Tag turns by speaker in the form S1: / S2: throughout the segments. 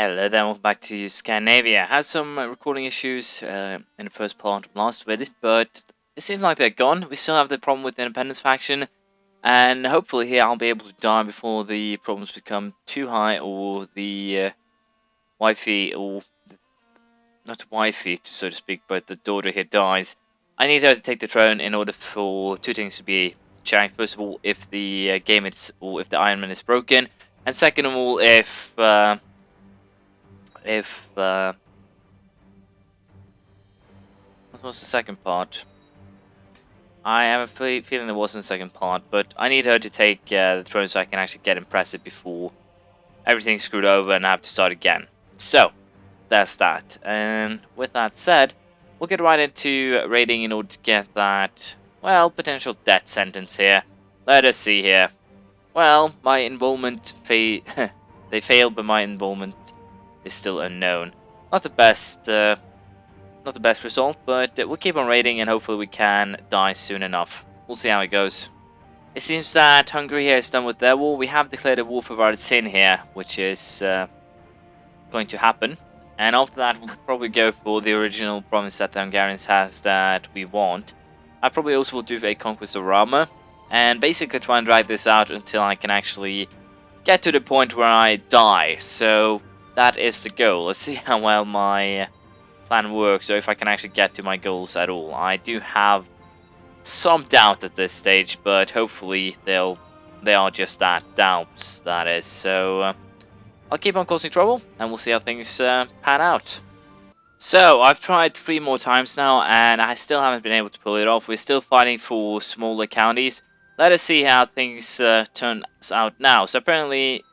S1: Hello there, welcome back to Scandinavia. Had some recording issues in the first part of last video, but it seems like they're gone. We still have the problem with the Independence faction, and hopefully here I'll be able to die before the problems become too high, or the wifey, or not wifey, so to speak, but the daughter here dies. I need her to take the throne in order for two things to be checked. First of all, if the or if the Iron Man is broken, and second of all, if what was the second part? I have a feeling there wasn't a second part, but I need her to take the throne so I can actually get Empressive before everything's screwed over and I have to start again. So, that's that. And with that said, we'll get right into raiding in order to get that, well, potential death sentence here. Let us see here. Well, my involvement, they failed, but my involvement is still unknown. Not the best result, but we'll keep on raiding and hopefully we can die soon enough. We'll see how it goes. It seems that Hungary here is done with their war. We have declared a war for Varadsin here, which is going to happen. And after that, we'll probably go for the original province that the Hungarians has that we want. I probably also will do a conquest of Rama, and basically try and drag this out until I can actually get to the point where I die. So that is the goal. Let's see how well my plan works, or if I can actually get to my goals at all. I do have some doubt at this stage, but hopefully they are just that, doubts, that is. So I'll keep on causing trouble, and we'll see how things pan out. So I've tried 3 more times now, and I still haven't been able to pull it off. We're still fighting for smaller counties. Let us see how things turn out now. So apparently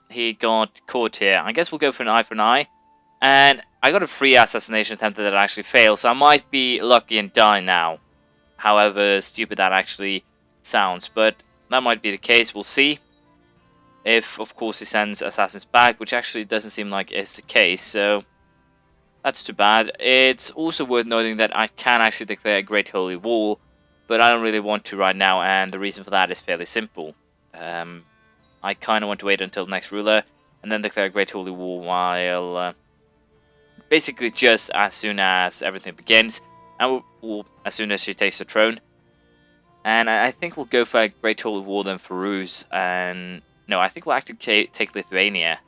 S1: he got caught here. I guess we'll go for an eye for an eye. And I got a free assassination attempt that actually failed, so I might be lucky and die now. However stupid that actually sounds, but that might be the case. We'll see. If, of course, he sends assassins back, which actually doesn't seem like is the case, so that's too bad. It's also worth noting that I can actually declare a Great Holy War, but I don't really want to right now, and the reason for that is fairly simple. I kind of want to wait until the next ruler, and then declare a Great Holy War while basically just as soon as everything begins, and as soon as she takes the throne. And I think we'll go for a Great Holy War then for Rus, and no, I think we'll actually take Lithuania.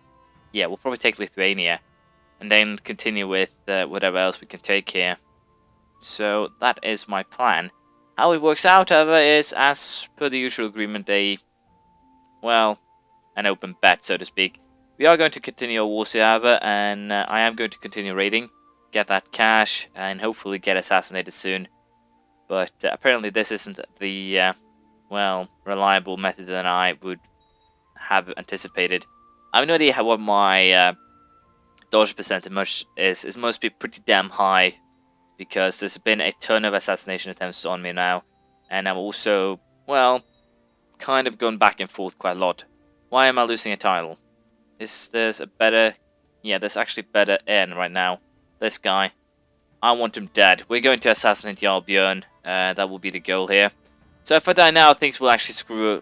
S1: Yeah, we'll probably take Lithuania, and then continue with whatever else we can take here. So that is my plan. How it works out, however, is as per the usual agreement, an open bet, so to speak. We are going to continue our wars here, however, and I am going to continue raiding, get that cash, and hopefully get assassinated soon. But apparently this isn't the, reliable method that I would have anticipated. I have no idea what my dodge percentage is. It must be pretty damn high, because there's been a ton of assassination attempts on me now, and I'm also, kind of going back and forth quite a lot. Why am I losing a title? There's a better... Yeah, there's actually better in right now. This guy. I want him dead. We're going to assassinate Jarl Björn. That will be the goal here. So if I die now, things will actually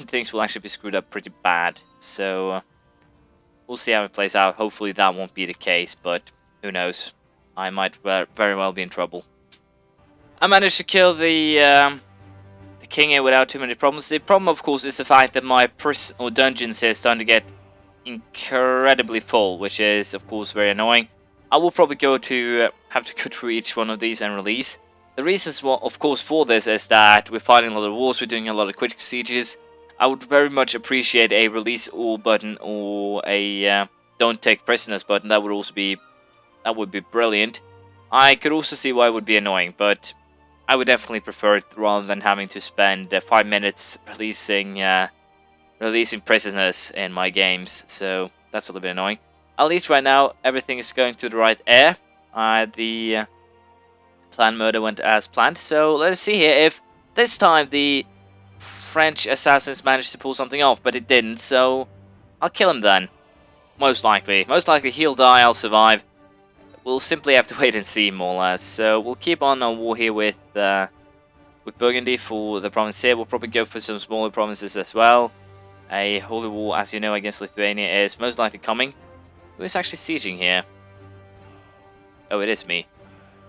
S1: things will actually be screwed up pretty bad. So we'll see how it plays out. Hopefully that won't be the case, but who knows. I might very well be in trouble. I managed to kill the king here without too many problems. The problem, of course, is the fact that my dungeons here are starting to get incredibly full, which is, of course, very annoying. I will probably have to go through each one of these and release. The reasons, of course, for this is that we're fighting a lot of wars, we're doing a lot of quick sieges. I would very much appreciate a release all button or a don't take prisoners button. That would be brilliant. I could also see why it would be annoying, but I would definitely prefer it rather than having to spend 5 minutes releasing prisoners in my games. So that's a little bit annoying. At least right now everything is going to the right air. The planned murder went as planned. So let us see here if this time the French assassins managed to pull something off, but it didn't. So I'll kill him then. Most likely he'll die. I'll survive. We'll simply have to wait and see, more or less. So we'll keep on our war here with Burgundy for the province here. We'll probably go for some smaller provinces as well. A holy war, as you know, against Lithuania is most likely coming. Who is actually sieging here? Oh, it is me.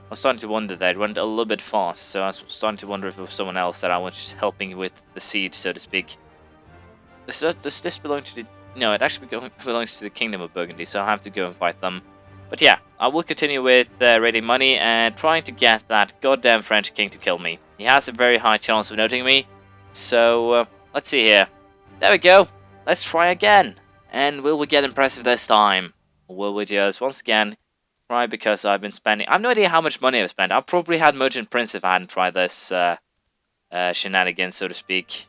S1: I was starting to wonder that. It went a little bit fast, so I was starting to wonder if it was someone else that I was helping with the siege, so to speak. Does this belong to the... No, it actually belongs to the Kingdom of Burgundy, so I'll have to go and fight them. But yeah, I will continue with raiding money and trying to get that goddamn French king to kill me. He has a very high chance of noting me, so let's see here. There we go. Let's try again. And will we get impressive this time? Or will we just, once again, try because I've been spending... I have no idea how much money I've spent. I've probably had Merchant Prince if I hadn't tried this shenanigans, so to speak.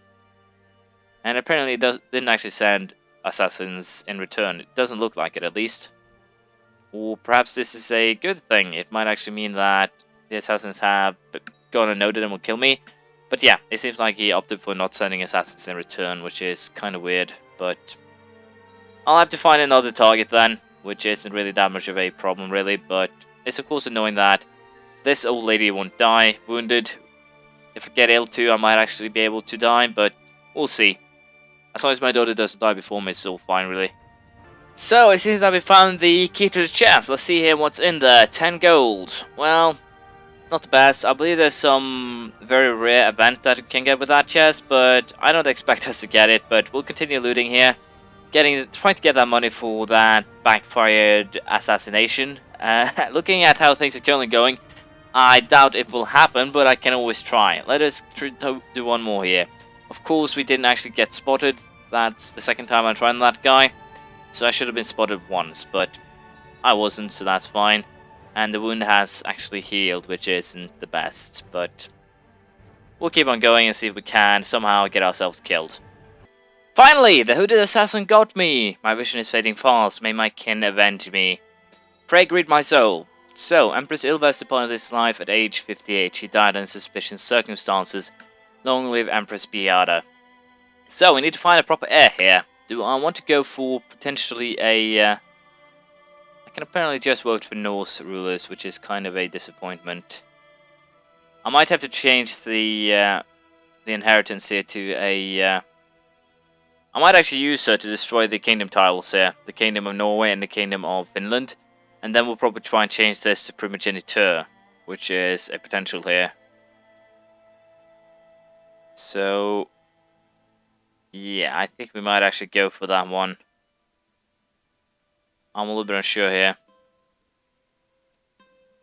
S1: And apparently it didn't actually send assassins in return. It doesn't look like it, at least. Or perhaps this is a good thing. It might actually mean that the assassins have gone unnoted and will kill me. But yeah, it seems like he opted for not sending assassins in return, which is kind of weird. But I'll have to find another target then, which isn't really that much of a problem, really. But it's of course annoying that this old lady won't die wounded. If I get ill too, I might actually be able to die, but we'll see. As long as my daughter doesn't die before me, it's all fine, really. So, it seems that we found the key to the chest. Let's see here what's in there. 10 gold. Well, not the best. I believe there's some very rare event that you can get with that chest, but I don't expect us to get it. But we'll continue looting here. Trying to get that money for that backfired assassination. Looking at how things are currently going, I doubt it will happen, but I can always try. Let us do one more here. Of course, we didn't actually get spotted. That's the second time I'm trying that guy. So I should have been spotted once, but I wasn't, so that's fine. And the wound has actually healed, which isn't the best, but we'll keep on going and see if we can somehow get ourselves killed. Finally, the hooded assassin got me! My vision is fading fast, may my kin avenge me. Pray greet my soul. So, Empress Ilves departed this life at age 58. She died in suspicious circumstances. Long live Empress Beata. So, we need to find a proper heir here. Do I want to go for potentially a... I can apparently just vote for Norse rulers, which is kind of a disappointment. I might have to change the inheritance here to a... I might actually use her to destroy the kingdom titles here. The Kingdom of Norway and the Kingdom of Finland. And then we'll probably try and change this to primogeniture, which is a potential here. So... yeah, I think we might actually go for that one. I'm a little bit unsure here.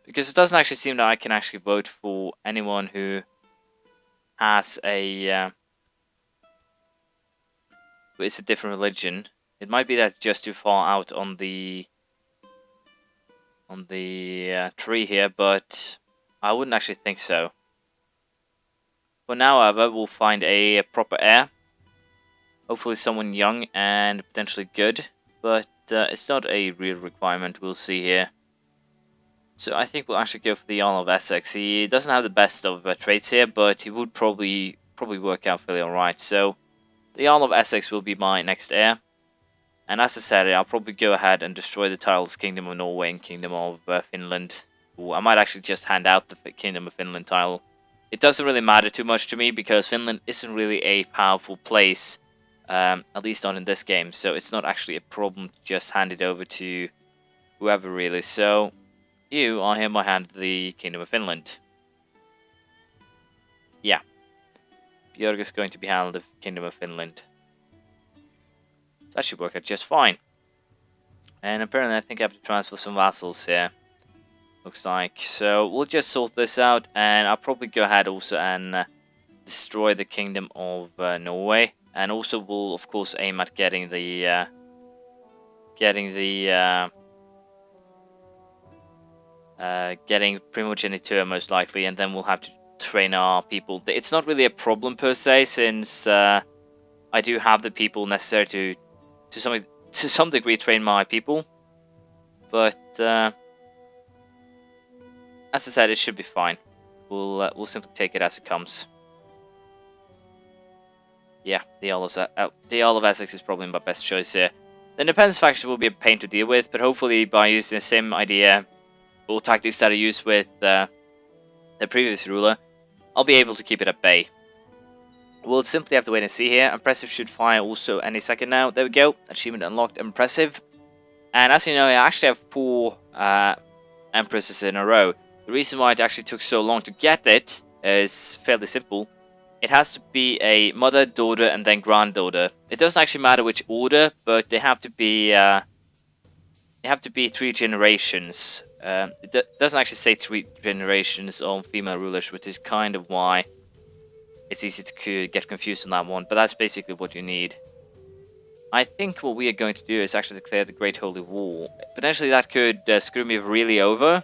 S1: Because it doesn't actually seem that I can actually vote for anyone who has a... it's a different religion. It might be that's just too far out on the tree here, but I wouldn't actually think so. For now, however, we'll find a proper heir. Hopefully someone young and potentially good, but it's not a real requirement, we'll see here. So I think we'll actually go for the Jarl of Essex. He doesn't have the best of traits here, but he would probably work out fairly alright. So the Jarl of Essex will be my next heir. And as I said, I'll probably go ahead and destroy the titles Kingdom of Norway and Kingdom of Finland. Ooh, I might actually just hand out the Kingdom of Finland title. It doesn't really matter too much to me, because Finland isn't really a powerful place. At least not in this game, so it's not actually a problem to just hand it over to whoever, really. So, you are hereby handed the Kingdom of Finland. Yeah. Björg is going to be handled the Kingdom of Finland. So that should work out just fine. And apparently I think I have to transfer some vassals here. Looks like. So, we'll just sort this out, and I'll probably go ahead also and destroy the Kingdom of Norway. And also we'll of course aim at getting primogeniture most likely, and then we'll have to train our people. It's not really a problem per se, since I do have the people necessary to some degree train my people. But as I said, it should be fine. We'll simply take it as it comes. Yeah, the Jarl of Essex is probably my best choice here. The Independence faction will be a pain to deal with, but hopefully by using the same idea or tactics that I used with the previous ruler, I'll be able to keep it at bay. We'll simply have to wait and see here. Empressive should fire also any second now. There we go. Achievement unlocked, Empressive. And as you know, I actually have 4 Empresses in a row. The reason why it actually took so long to get it is fairly simple. It has to be a mother, daughter, and then granddaughter. It doesn't actually matter which order, but they have to be 3 generations. It doesn't actually say 3 generations on female rulers, which is kind of why it's easy to get confused on that one. But that's basically what you need. I think what we are going to do is actually declare the Great Holy War. Potentially that could screw me really over,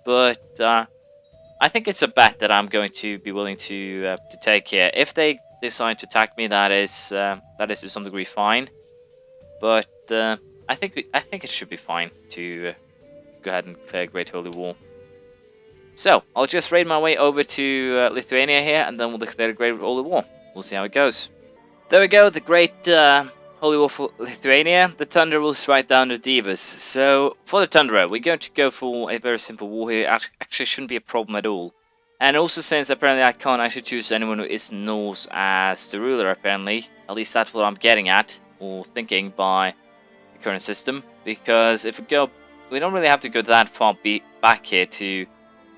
S1: but I think it's a bet that I'm going to be willing to take here. If they decide to attack me, that is to some degree fine. But I think it should be fine to go ahead and declare Great Holy War. So I'll just raid my way over to Lithuania here, and then we'll declare the Great Holy War. We'll see how it goes. There we go, the Great Holy War for Lithuania. The Tundra will strike down the Divas. So for the Tundra, we're going to go for a very simple war here. Actually shouldn't be a problem at all. And also, since apparently I can't actually choose anyone who isn't Norse as the ruler, apparently. At least that's what I'm getting at, or thinking by the current system. Because if we go, we don't really have to go that far back here to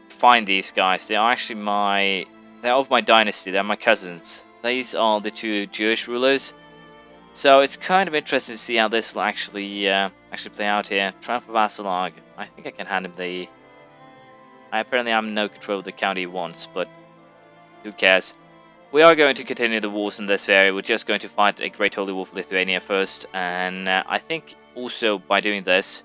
S1: find these guys. They are actually they're of my dynasty, they're my cousins. These are the 2 Jewish rulers. So it's kind of interesting to see how this will actually play out here. Triumph of Vassalag. I think I can hand him the... I apparently have no control of the county he wants, but who cares? We are going to continue the wars in this area. We're just going to fight a Great Holy War for Lithuania first, and I think also by doing this,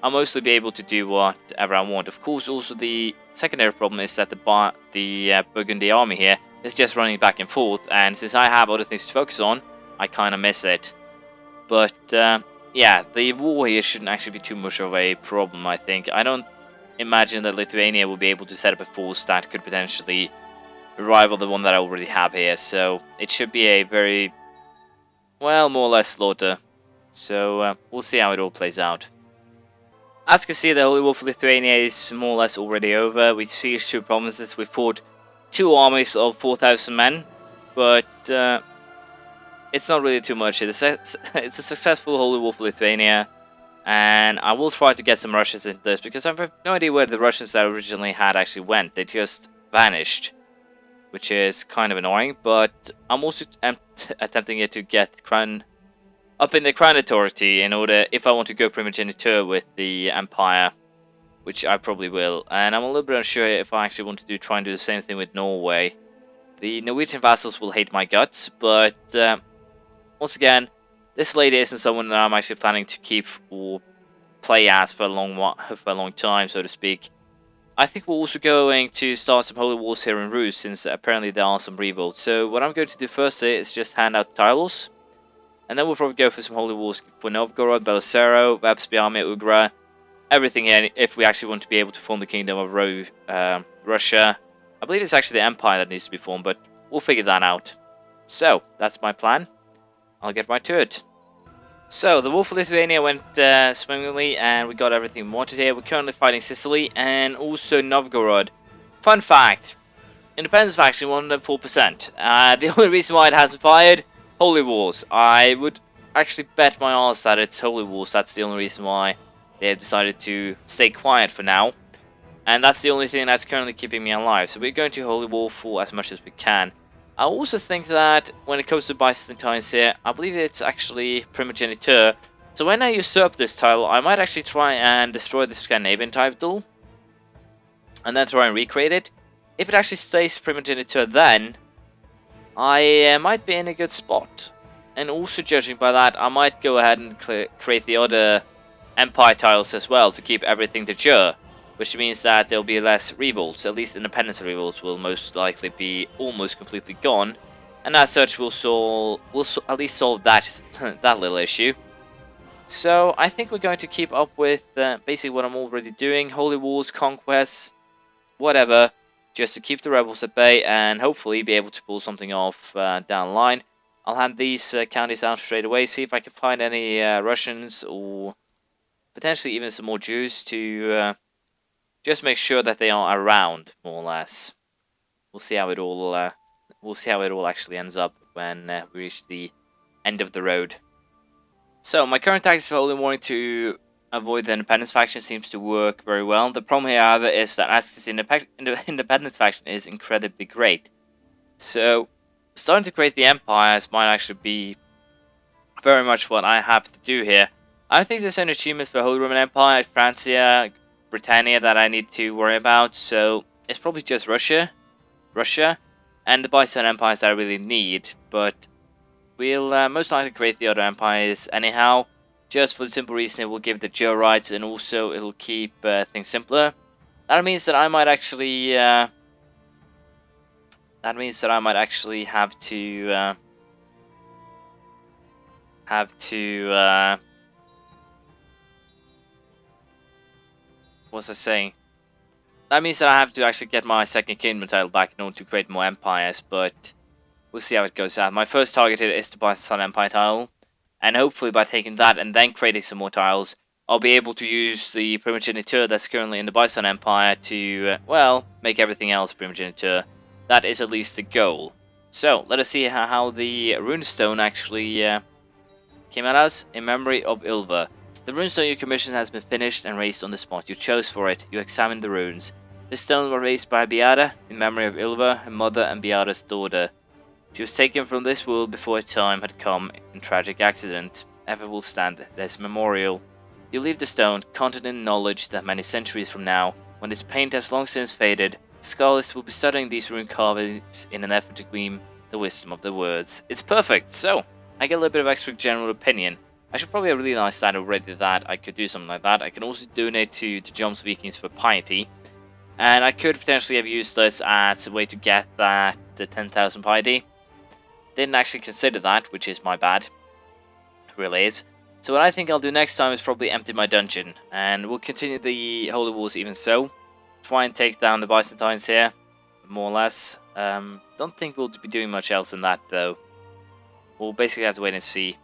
S1: I'll mostly be able to do whatever I want. Of course, also the secondary problem is that the Burgundy army here is just running back and forth, and since I have other things to focus on, I kind of miss it. But yeah, the war here shouldn't actually be too much of a problem, I think. I don't imagine that Lithuania will be able to set up a force that could potentially rival the one that I already have here, so it should be a very, well, more or less slaughter. So we'll see how it all plays out. As you can see, the Holy War for Lithuania is more or less already over. We've sieged 2 provinces, we fought 2 armies of 4,000 men, but it's not really too much. It's a successful Holy War for Lithuania, and I will try to get some Russians into this, because I have no idea where the Russians that originally had actually went. They just vanished, which is kind of annoying, but I'm also attempting here to get Crown up in the Crown Authority in order, if I want to go primogeniture with the Empire, which I probably will. And I'm a little bit unsure if I actually want to try and do the same thing with Norway. The Norwegian vassals will hate my guts, but once again, this lady isn't someone that I'm actually planning to keep or play as for a long time, so to speak. I think we're also going to start some holy wars here in Rus, since apparently there are some revolts. So what I'm going to do first here is just hand out titles, and then we'll probably go for some holy wars for Novgorod, Belisaro, Vapsby Army, Ugra, everything here, if we actually want to be able to form the Kingdom of Russia. I believe it's actually the Empire that needs to be formed, but we'll figure that out. So, that's my plan. I'll get right to it. So, the war for Lithuania went swimmingly, and we got everything we wanted here. We're currently fighting Sicily, and also Novgorod. Fun fact, independence faction won 4%. The only reason why it hasn't fired, Holy Wars. I would actually bet my odds that it's Holy Wars. That's the only reason why they have decided to stay quiet for now. And that's the only thing that's currently keeping me alive. So we're going to Holy War for as much as we can. I also think that when it comes to Byzantines here, I believe it's actually primogeniture. So when I usurp this title, I might actually try and destroy the Scandinavian title, and then try and recreate it. If it actually stays primogeniture, then I might be in a good spot. And also judging by that, I might go ahead and create the other empire titles as well to keep everything de jure. Which means that there will be less revolts, at least independence revolts will most likely be almost completely gone. And as such, we'll at least solve that, that little issue. So I think we're going to keep up with basically what I'm already doing. Holy Wars, conquests, whatever. Just to keep the rebels at bay and hopefully be able to pull something off down the line. I'll hand these counties out straight away, see if I can find any Russians or potentially even some more Jews to... just make sure that they are around, more or less. We'll see how it all. Actually ends up when we reach the end of the road. So my current tactics for only wanting to avoid the independence faction seems to work very well. The problem here, however, is that Ask's independence faction is incredibly great. So, starting to create the empires might actually be very much what I have to do here. I think there's an achievement for Holy Roman Empire, Francia, Britannia that I need to worry about, so it's probably just Russia, and the Byzantine empires that I really need, but we'll most likely create the other empires anyhow, just for the simple reason it will give the Joe rights, and also it'll keep things simpler. That means that I might actually have to what's I saying? That means that I have to actually get my second kingdom title back in order to create more empires, but we'll see how it goes out. My first target here is the Byzantine Empire tile, and hopefully by taking that and then creating some more tiles, I'll be able to use the primogeniture that's currently in the Byzantine Empire to, well, make everything else primogeniture. That is at least the goal. So, let us see how the runestone actually came at us. In memory of Ilva. The runestone you commissioned has been finished and raised on the spot you chose for it. You examined the runes. The stone was raised by Beata in memory of Ilva, her mother and Beata's daughter. She was taken from this world before her time had come in tragic accident. Ever will stand this memorial. You leave the stone, content in knowledge that many centuries from now, when its paint has long since faded, scholars will be studying these rune carvings in an effort to glean the wisdom of the words. It's perfect, so I get a little bit of extra general opinion. I should probably have really nice that already that I could do something like that. I can also donate to the Joms Vikings for piety. And I could potentially have used this as a way to get the 10,000 piety. Didn't actually consider that, which is my bad. It really is. So what I think I'll do next time is probably empty my dungeon. And we'll continue the Holy Wars even so. Try and take down the Byzantines here, more or less. Don't think we'll be doing much else than that though. We'll basically have to wait and see.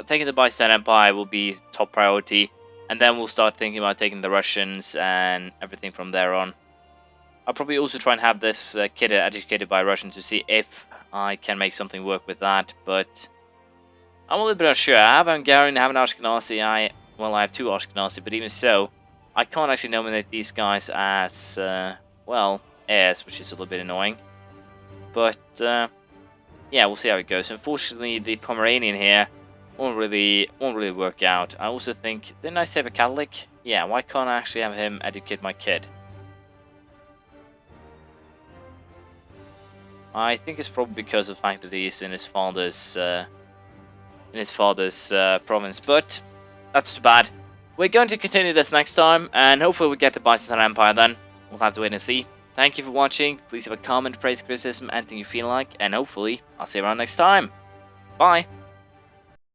S1: Taking the Byzantine Empire will be top priority, and then we'll start thinking about taking the Russians and everything from there on. I'll probably also try and have this kid educated by Russians to see if I can make something work with that, but I'm a little bit unsure. I have Hungarian, I have an Ashkenazi, I have two Ashkenazi, but even so, I can't actually nominate these guys as, heirs, which is a little bit annoying. But, yeah, we'll see how it goes. Unfortunately, the Pomeranian here won't really work out. I also think, didn't I save a Catholic? Yeah, why can't I actually have him educate my kid? I think it's probably because of the fact that he's in his father's province, but that's too bad. We're going to continue this next time, and hopefully we get the Byzantine Empire then. We'll have to wait and see. Thank you for watching. Please have a comment, praise, criticism, anything you feel like, and hopefully I'll see you around next time. Bye!